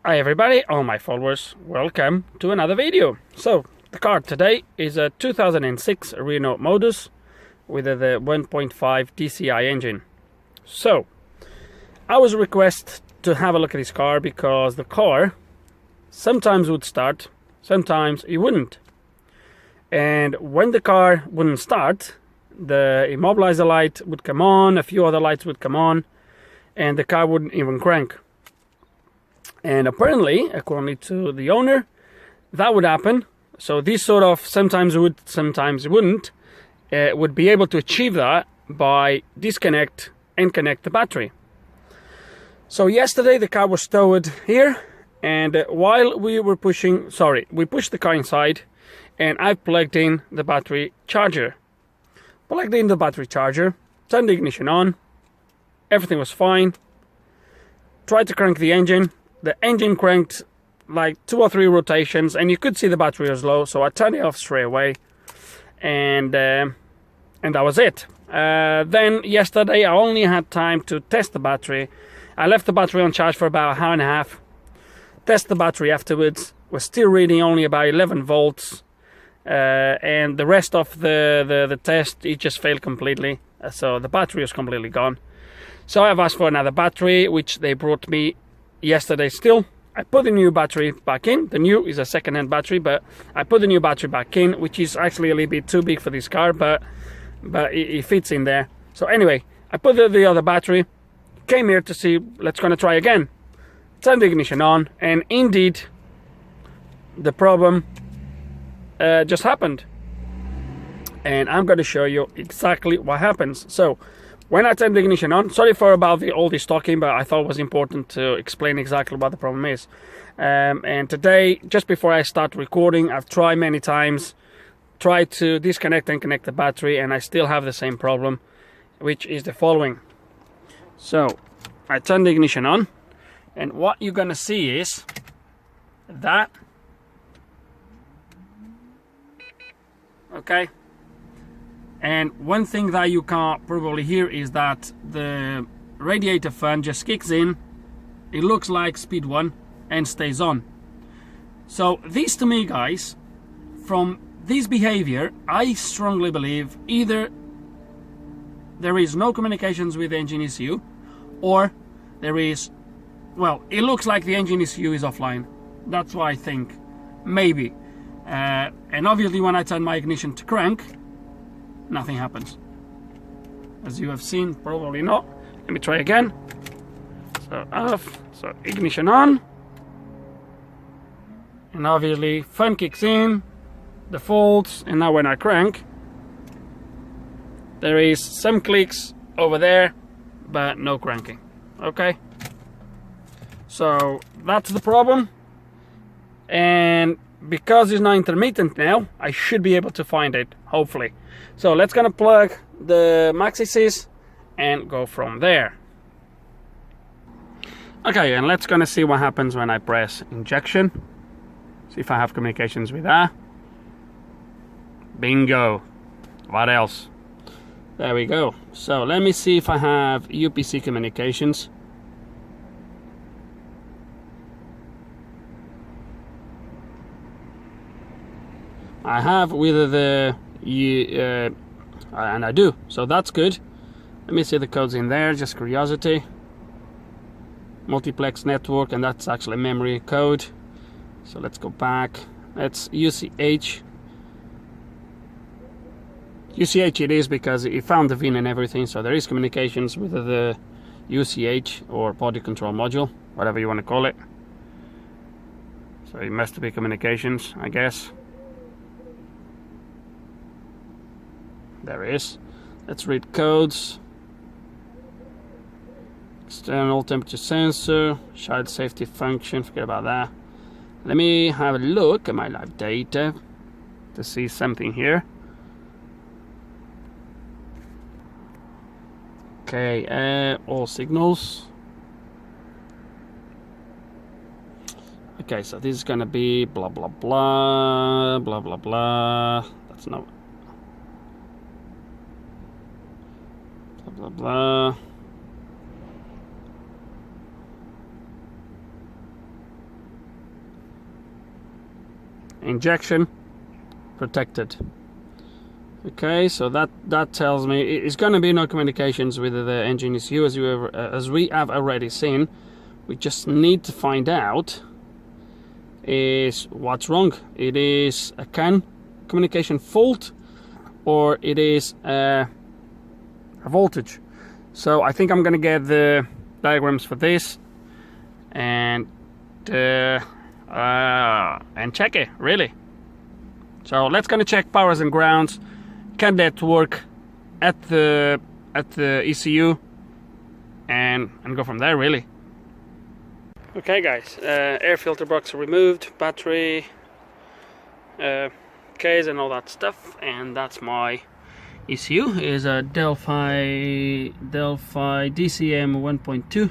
Hi everybody, all my followers, welcome to another video. So, the car today is a 2006 Renault Modus with the 1.5 DCI engine. So, I was requested to have a look at this car because the car sometimes would start, sometimes it wouldn't. And when the car wouldn't start, the immobilizer light would come on, a few other lights would come on, and the car wouldn't even crank. And apparently, according to the owner, that would happen. So this sort of sometimes would, sometimes wouldn't, would be able to achieve that by disconnect and connect the battery. So yesterday the car was towed here, and while we were we pushed the car inside, and I plugged in the battery charger. Plugged in the battery charger, turned the ignition on, everything was fine. Tried to crank the engine. The engine cranked like 2 or 3 rotations, and you could see the battery was low, so I turned it off straight away, and that was it. Then yesterday I only had time to test the battery. I left the battery on charge for about an hour and a half. Test the battery afterwards. Was still reading only about 11 volts, and the rest of the test, it just failed completely. So the battery was completely gone. So I've asked for another battery, which they brought me yesterday still. I put the new battery back in. The new is a second-hand battery, but I put the new battery back in, which is actually a little bit too big for this car, but it fits in there. So anyway, I put the other battery, came here to see, let's gonna try again. Turn the ignition on, and indeed, the problem just happened. And I'm gonna show you exactly what happens. So, when I turn the ignition on, sorry for all this talking, but I thought it was important to explain exactly what the problem is. And today, just before I start recording, I've tried many times, tried to disconnect and connect the battery, and I still have the same problem, which is the following. So, I turn the ignition on, and what you're gonna see is that, okay? And one thing that you can't probably hear is that the radiator fan just kicks in. It looks like speed 1 and stays on. So this, to me, guys, from this behavior, I strongly believe either there is no communications with the engine ECU, or there is, well, it looks like the engine ECU is offline. That's what I think, maybe. And obviously when I turn my ignition to crank, nothing happens, as you have seen. Probably not. Let me try again. So off, so ignition on, and obviously fan kicks in, defaults, and now when I crank, there is some clicks over there, but no cranking. Okay, so that's the problem, and because it's not intermittent now, I should be able to find it, hopefully. So let's gonna plug the maxi and go from there. Okay, and let's gonna see what happens when I press injection. See if I have communications with that. Bingo. What else? There we go. So let me see if I have UPC communications. I have with the and I do, so that's good. Let me see the codes in there, just curiosity. Multiplex network, and that's actually memory code. So let's go back. That's UCH. UCH it is because it found the VIN and everything, so there is communications with the UCH or body control module, whatever you want to call it. So it must be communications, I guess. There is. Let's read codes. External temperature sensor, child safety function, forget about that. Let me have a look at my live data to see something here. Okay, all signals. Okay, so this is gonna be blah blah blah, blah blah blah. That's not. Blah blah. injection protected. Okay, so that tells me it's going to be no communications with the engine ECU, as we have already seen. We just need to find out is what's wrong. It is a CAN communication fault, or it is a voltage. So I think I'm gonna get the diagrams for this and check it really. So let's gonna check powers and grounds. Can that work at the ECU, and go from there really. Okay guys, air filter box removed, battery, case and all that stuff, and that's my ECU. Is a Delphi DCM 1.2.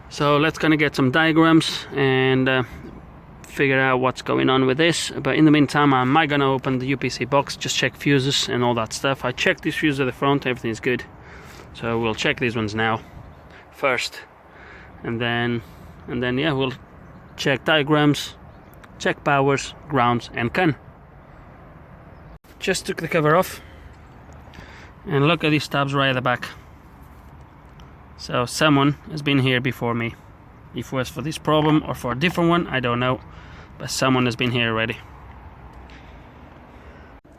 So let's gonna get some diagrams and figure out what's going on with this. But in the meantime, I might gonna open the UPC box, just check fuses and all that stuff. I checked these fuses at the front, everything's good. So we'll check these ones now first. And then yeah, we'll check diagrams, check powers, grounds and CAN. Just took the cover off and look at these tabs right at the back. So someone has been here before me. If it was for this problem or for a different one, I don't know, but someone has been here already.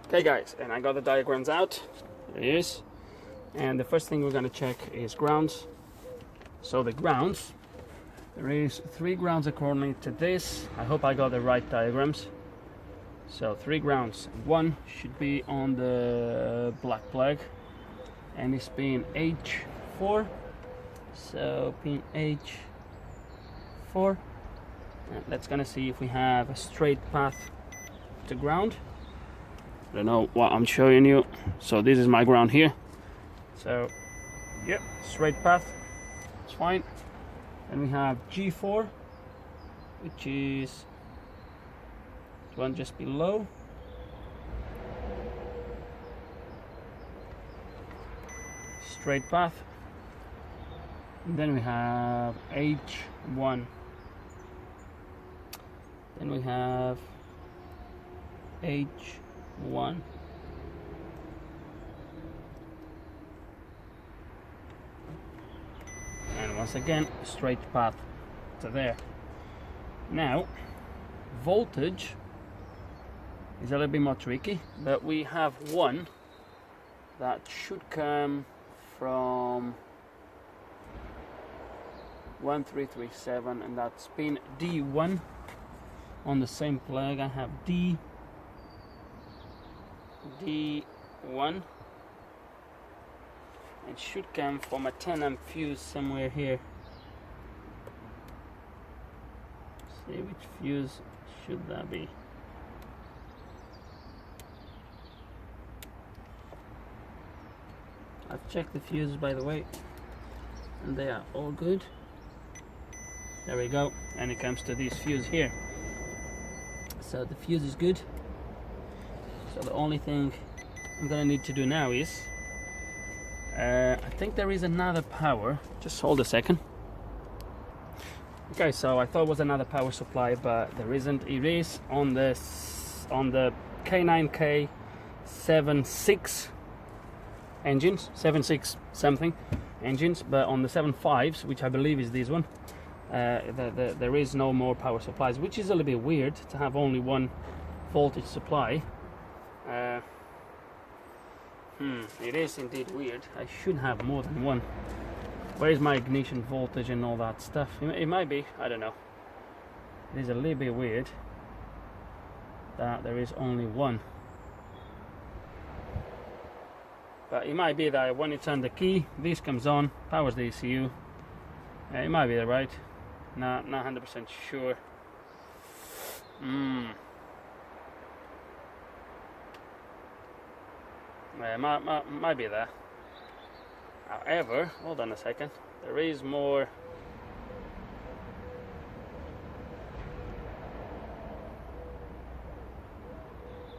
Okay guys, and I got the diagrams out. There it is. And the first thing we're going to check is grounds. So the grounds, there is 3 grounds according to this. I hope I got the right diagrams. So 3 grounds. 1 should be on the black plug, and it's pin H4. So pin H4. And let's gonna see if we have a straight path to ground. I don't know what I'm showing you. So this is my ground here. So yep, straight path. Fine. And we have G4, which is one just below. Straight path. And then we have H1. Then we have H1. And once again, straight path to there. Now, voltage is a little bit more tricky, but we have one that should come from 1337, and that's pin D1 on the same plug. I have D1. It should come from a 10 amp fuse somewhere here. See which fuse should that be. I've checked the fuses by the way, and they are all good. There we go, and it comes to this fuse here. So the fuse is good. So the only thing I'm gonna need to do now is I think there is another power. Just hold a second. Okay, so I thought it was another power supply, but there isn't. It is on the K9K 76 engines, 76 something engines, but on the 75s, which I believe is this one, there is no more power supplies, which is a little bit weird to have only one voltage supply. It is indeed weird. I should have more than one. Where is my ignition voltage and all that stuff? It might be, I don't know. It is a little bit weird that there is only one. But it might be that when you turn the key, this comes on, powers the ECU. It might be right. Not 100% sure. Might be there. However, hold on a second. There is more.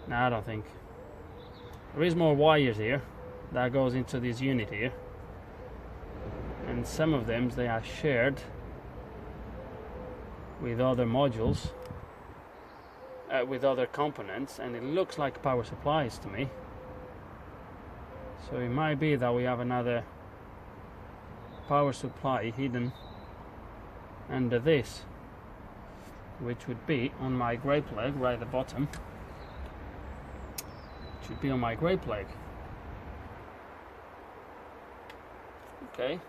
No, I don't think. There is more wires here that goes into this unit here, and some of them they are shared with other modules. with other components, and it looks like power supplies to me. So it might be that we have another power supply hidden under this, which would be on my grey plug right at the bottom. It should be on my grey plug. Okay.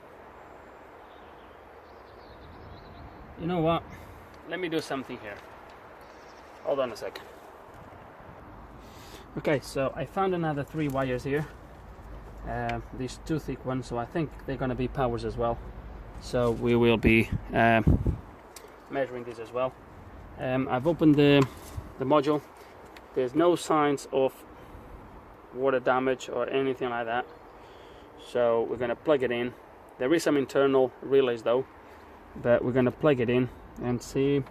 You know what? Let me do something here. Hold on a second. Okay, so I found another 3 wires here. These 2 thick ones, so I think they're going to be powers as well. So we will be measuring this as well. I've opened the module. There's no signs of water damage or anything like that. So we're going to plug it in. There is some internal relays though, but we're going to plug it in and see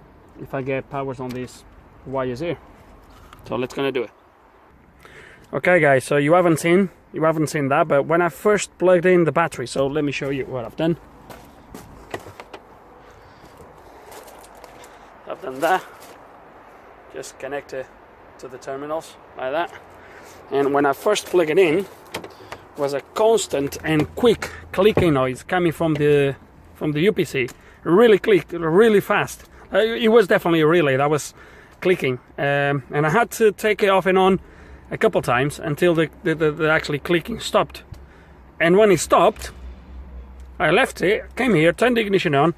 if I get powers on these wires here. So let's gonna do it. Okay guys, so you haven't seen that, but when I first plugged in the battery, so let me show you what I've done. I've done that, just connect it to the terminals like that, and when I first plug it in, was a constant and quick clicking noise coming from the UPC. Really click, really fast. It was definitely a relay that was clicking, and I had to take it off and on a couple times until the actually clicking stopped. And when it stopped, I left it, came here, turned the ignition on,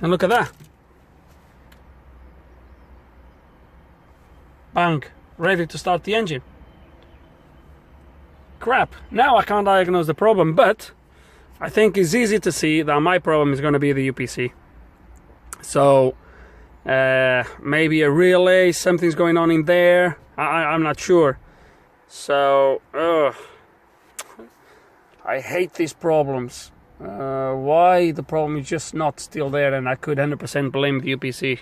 and look at that. Bang, ready to start the engine. Crap, now I can't diagnose the problem, but I think it's easy to see that my problem is going to be the UPC. So maybe a relay, something's going on in there, I'm not sure. So I hate these problems. Why the problem is just not still there, and I could 100% blame the UPC.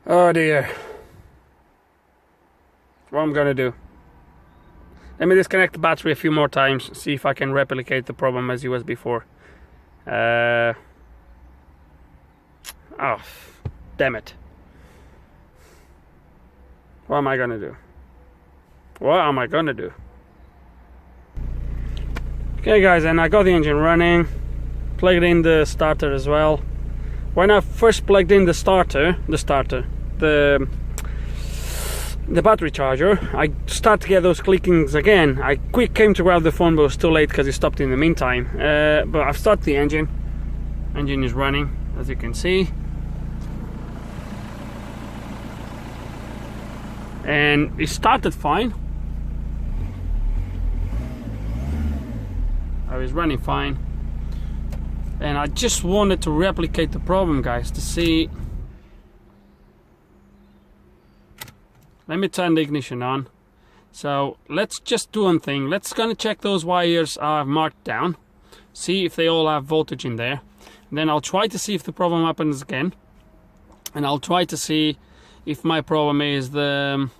Oh dear. What I'm gonna do? Let me disconnect the battery a few more times, see if I can replicate the problem as it was before. Oh, damn it. What am I gonna do? What am I gonna do? Okay guys, and I got the engine running, plugged in the starter as well. When I first plugged in the battery charger, I started to get those clickings again. I came to grab the phone, but it was too late because it stopped in the meantime. But I've started the engine. Engine is running, as you can see. And it started fine. I was running fine. And I just wanted to replicate the problem, guys, to see. Let me turn the ignition on. So let's just do one thing. Let's gonna check those wires I've marked down, see if they all have voltage in there. And then I'll try to see if the problem happens again, and I'll try to see if my problem is the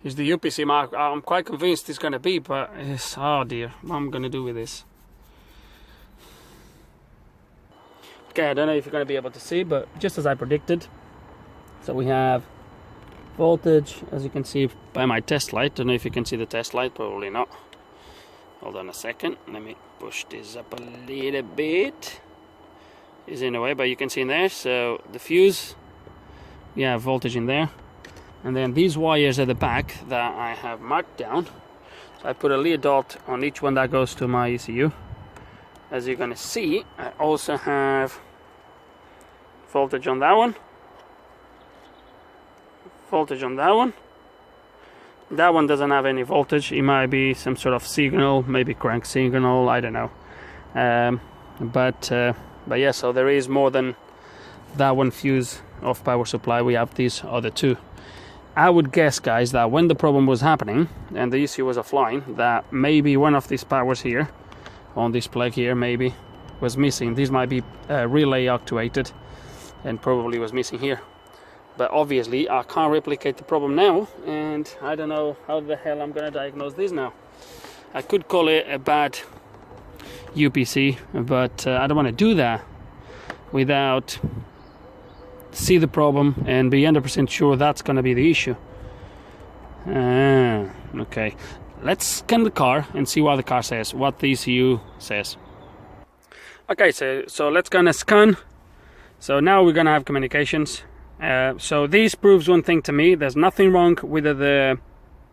UPC mark. I'm quite convinced it's gonna be, but it's, oh dear, what am I gonna do with this? Okay, I don't know if you're gonna be able to see, but just as I predicted. So we have voltage, as you can see by my test light. Don't know if you can see the test light, probably not. Hold on a second, let me push this up a little bit. It's in the way, but you can see in there. So the fuse, we have voltage in there, and then these wires at the back that I have marked down. So I put a little dot on each one that goes to my ECU. As you're gonna see, I also have voltage on that one, voltage on that one. That one doesn't have any voltage. It might be some sort of signal, maybe crank signal, I don't know. But yeah, so there is more than that one fuse of power supply. We have these other two. I would guess, guys, that when the problem was happening and the ECU was offline, that maybe one of these powers here on this plug here maybe was missing. These might be relay actuated and probably was missing here. But obviously I can't replicate the problem now, and I don't know how the hell I'm gonna diagnose this now. I could call it a bad UPC, but I don't want to do that without see the problem and be 100% sure that's going to be the issue. Okay, let's scan the car and see what the car says, what the ECU says. Okay, so let's gonna scan. So now we're gonna have communications. So this proves one thing to me: there's nothing wrong with the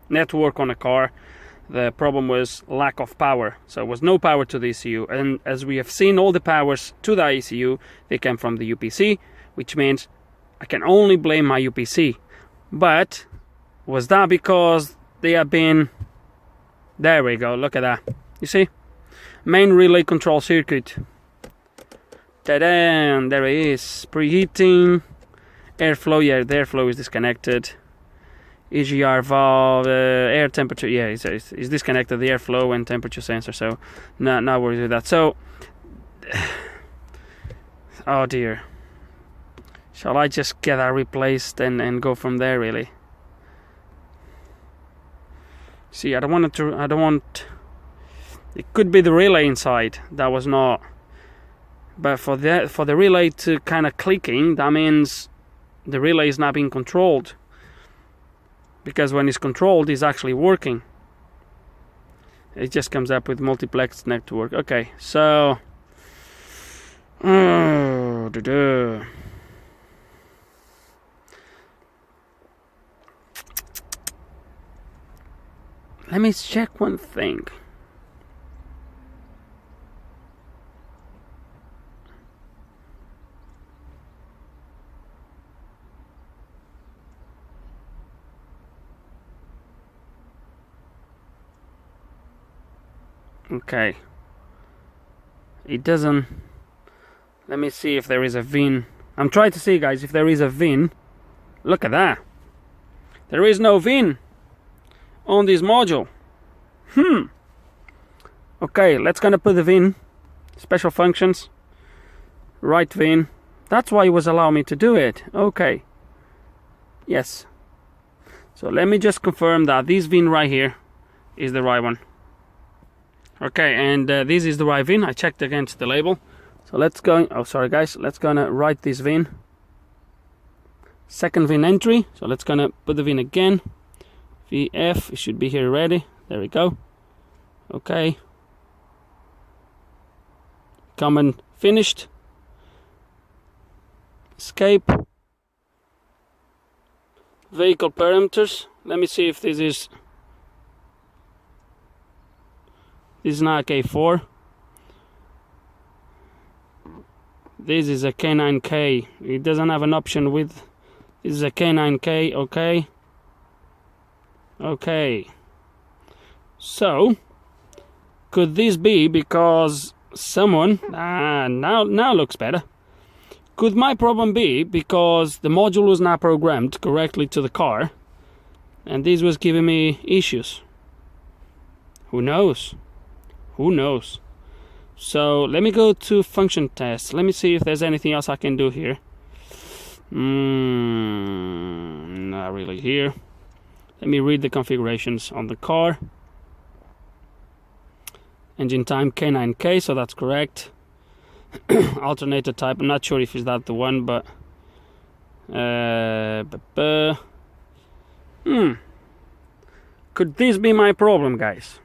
network on the car. The problem was lack of power. So it was no power to the ECU, and as we have seen, all the powers to the ECU, they came from the UPC, which means I can only blame my UPC. But was that because they have been... There we go, look at that. You see? Main relay control circuit. Ta-da! There it is. Preheating. Airflow, yeah, the airflow is disconnected. EGR valve, air temperature, yeah, it's disconnected, the airflow and temperature sensor, so not worried with that. So, oh dear. Shall I just get that replaced and go from there, really? See, I don't want... It could be the relay inside, that was not... But for the relay to kind of clicking, that means the relay is not being controlled. Because when it's controlled, it's actually working. It just comes up with multiplex network. Okay, so... Let me check one thing. Okay. It doesn't... Let me see if there is a VIN. I'm trying to see, guys, if there is a VIN. Look at that. There is no VIN on this module. Okay, let's gonna put the VIN. Special functions. Right VIN. That's why it was allowing me to do it. Okay. Yes. So let me just confirm that this VIN right here is the right one. Okay, and this is the right VIN. I checked against the label. So let's go... Oh, sorry guys. Let's gonna write this VIN. Second VIN entry. So let's gonna put the VIN again. VF. It should be here already. There we go. Okay. Comment finished. Escape. Vehicle parameters. Let me see if this is... This is not a K4. This is a K9K. It doesn't have an option with... This is a K9K, okay. Okay. So, could this be because someone... now looks better. Could my problem be because the module was not programmed correctly to the car, and this was giving me issues? Who knows? Who knows? So let me go to function test. Let me see if there's anything else I can do here. Not really here. Let me read the configurations on the car. Engine type K9K, so that's correct. Alternator type, I'm not sure if is that the one, but could this be my problem, guys?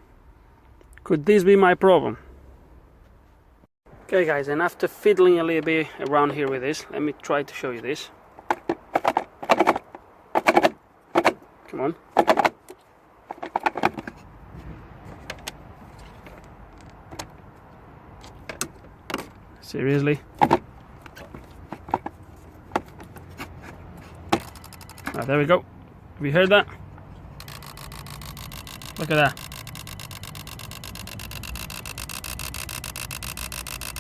Could this be my problem? Okay guys, and after fiddling a little bit around here with this, let me try to show you this. Come on. Seriously? There we go. Have you heard that? Look at that.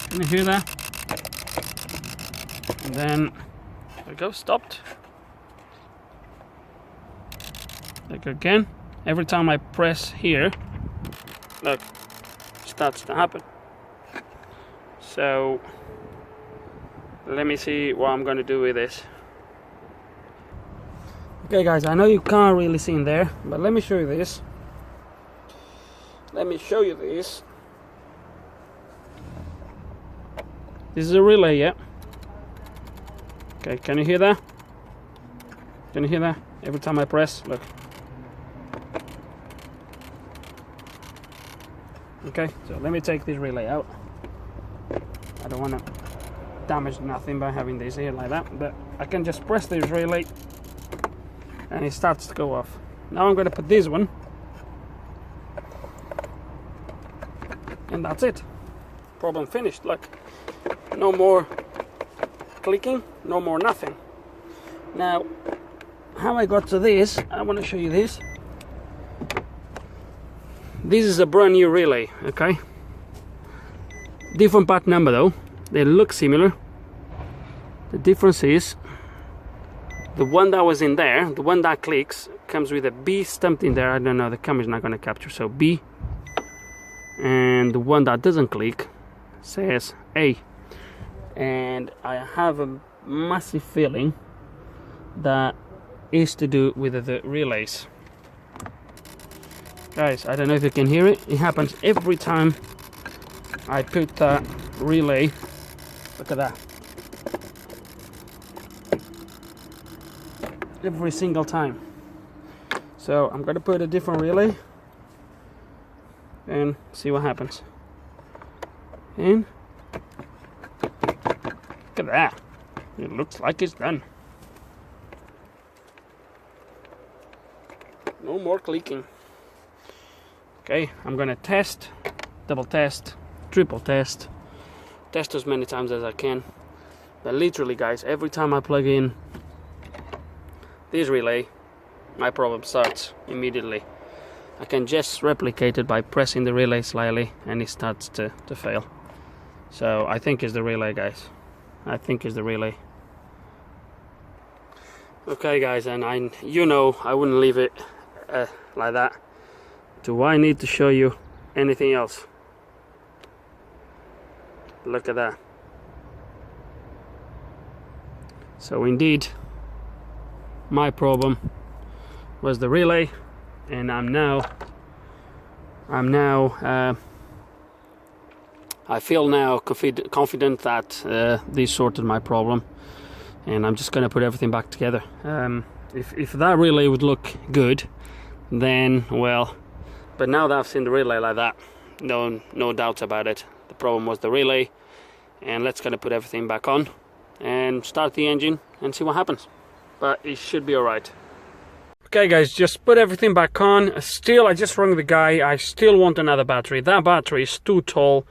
Can you hear that? And then, there we go, stopped. Like again, every time I press here, look, it starts to happen. So, let me see what I'm going to do with this. Okay guys, I know you can't really see in there, but let me show you this. Let me show you this. This is a relay, yeah. Okay, can you hear that? Can you hear that? Every time I press, look. Okay, so let me take this relay out. I don't want to damage nothing by having this here like that, but I can just press this relay and it starts to go off. Now I'm going to put this one, and that's it. Problem finished. Look, no more clicking, no more nothing. Now, how I got to this, I want to show you this. This is a brand new relay, okay? Different part number though. They look similar. The difference is the one that was in there, the one that clicks, comes with a B stamped in there. I don't know, the camera's not going to capture, so B. And the one that doesn't click says A. And I have a massive feeling that is to do with the relays. Guys, I don't know if you can hear it. It happens every time I put that relay. Look at that. Every single time. So I'm going to put a different relay and see what happens. And look at that. It looks like it's done. No more clicking. Okay, I'm gonna test, double test, triple test as many times as I can. But literally, guys, every time I plug in this relay, my problem starts immediately. I can just replicate it by pressing the relay slightly and it starts to fail. So I think it's the relay, guys. I think it's the relay. Okay, guys, and I wouldn't leave it like that. Do I need to show you anything else? Look at that. So indeed, my problem was the relay, and I feel now confident that this sorted my problem, and I'm just going to put everything back together. If that relay would look good, then well, but now that I've seen the relay like that, no doubts about it. The problem was the relay, and let's gonna put everything back on and start the engine and see what happens. But it should be alright. Okay, guys, just put everything back on. Still, I just rang the guy. I still want another battery. That battery is too tall.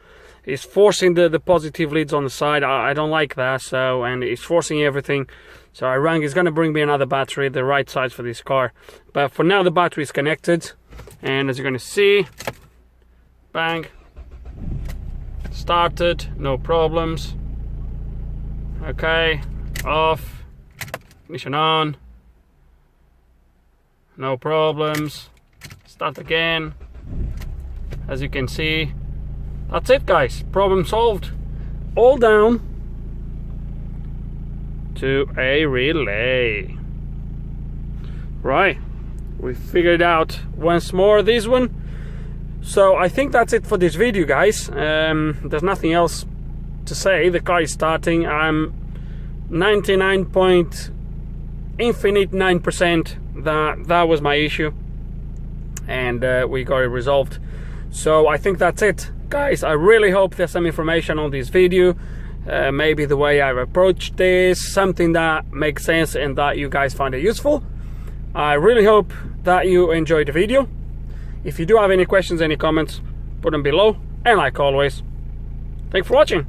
It's forcing the positive leads on the side. I don't like that. So, and it's forcing everything. So I rang. He's gonna bring me another battery, the right size for this car. But for now, the battery is connected, and as you're gonna see, bang, started, no problems. Okay, off, ignition on, no problems. Start again. As you can see, that's it, guys. Problem solved. All down to a relay. Right, we figured out once more this one. So I think that's it for this video, guys. There's nothing else to say. The car is starting. I'm 99.9% that was my issue, and we got it resolved. So I think that's it, guys. I really hope there's some information on this video, maybe the way I've approached this, something that makes sense and that you guys find it useful. I really hope that you enjoyed the video. If you do have any questions, any comments, put them below, and like always, thanks for watching.